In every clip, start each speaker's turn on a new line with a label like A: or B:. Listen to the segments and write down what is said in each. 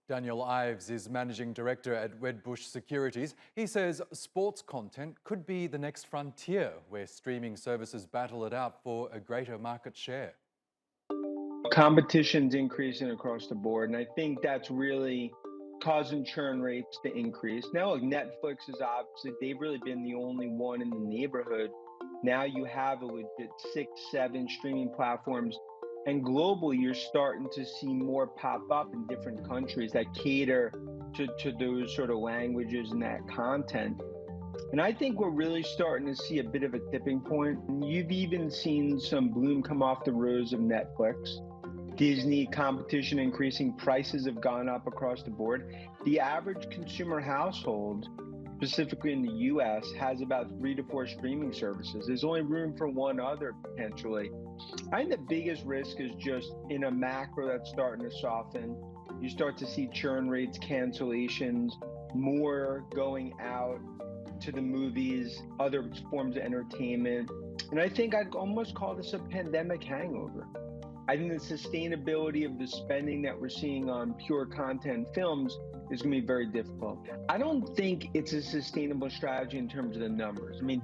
A: Daniel Ives is Managing Director at Wedbush Securities. He says sports content could be the next frontier where streaming services battle it out for a greater market share.
B: Competition's increasing across the board, and I think that's really causing churn rates to increase. Now, look, Netflix is obviously, they've really been the only one in the neighborhood. Now you have a legit 6, 7 streaming platforms, and globally, you're starting to see more pop up in different countries that cater to those sort of languages and that content. And I think we're really starting to see a bit of a tipping point. And you've even seen some bloom come off the rose of Netflix. Disney competition increasing, prices have gone up across the board. The average consumer household, specifically in the US, has about 3 to 4 streaming services. There's only room for one other potentially. I think the biggest risk is just in a macro that's starting to soften. You start to see churn rates, cancellations, more going out to the movies, other forms of entertainment. And I think I'd almost call this a pandemic hangover. I think the sustainability of the spending that we're seeing on pure content films is going to be very difficult. I don't think it's a sustainable strategy in terms of the numbers. I mean,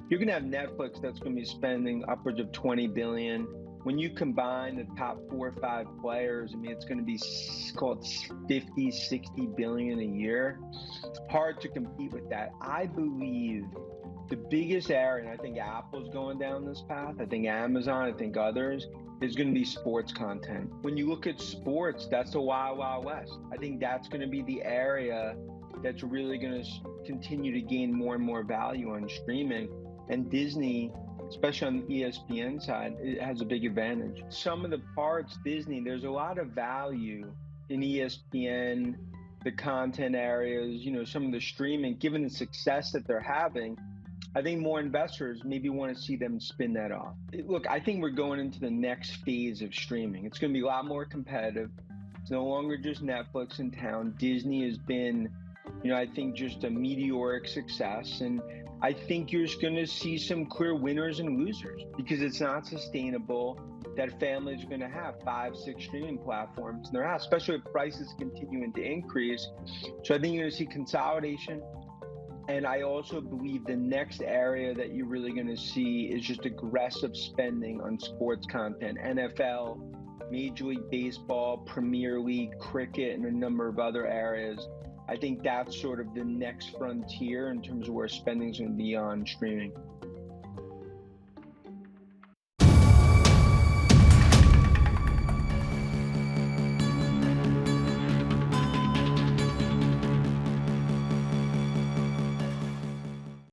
B: you're going to have Netflix that's going to be spending upwards of 20 billion. When you combine the top 4 or 5 players, I mean, it's going to be called 50, 60 billion a year. Hard to compete with that. I believe the biggest area, and I think Apple's going down this path, I think Amazon, I think others, is going to be sports content. When you look at sports, that's the Wild Wild West. I think that's going to be the area that's really going to continue to gain more and more value on streaming. And Disney, especially on the ESPN side, it has a big advantage. Some of the parts, Disney, there's a lot of value in ESPN, the content areas, some of the streaming, given the success that they're having. I think more investors maybe want to see them spin that off. Look, I think we're going into the next phase of streaming. It's going to be a lot more competitive. It's no longer just Netflix in town. Disney has been, I think just a meteoric success. And I think you're just going to see some clear winners and losers because it's not sustainable that families are going to have 5, 6 streaming platforms in their house, especially with prices continuing to increase. So I think you're going to see consolidation. And I also believe the next area that you're really going to see is just aggressive spending on sports content, NFL, Major League Baseball, Premier League, cricket, and a number of other areas. I think that's sort of the next frontier in terms of where spending is going to be on streaming.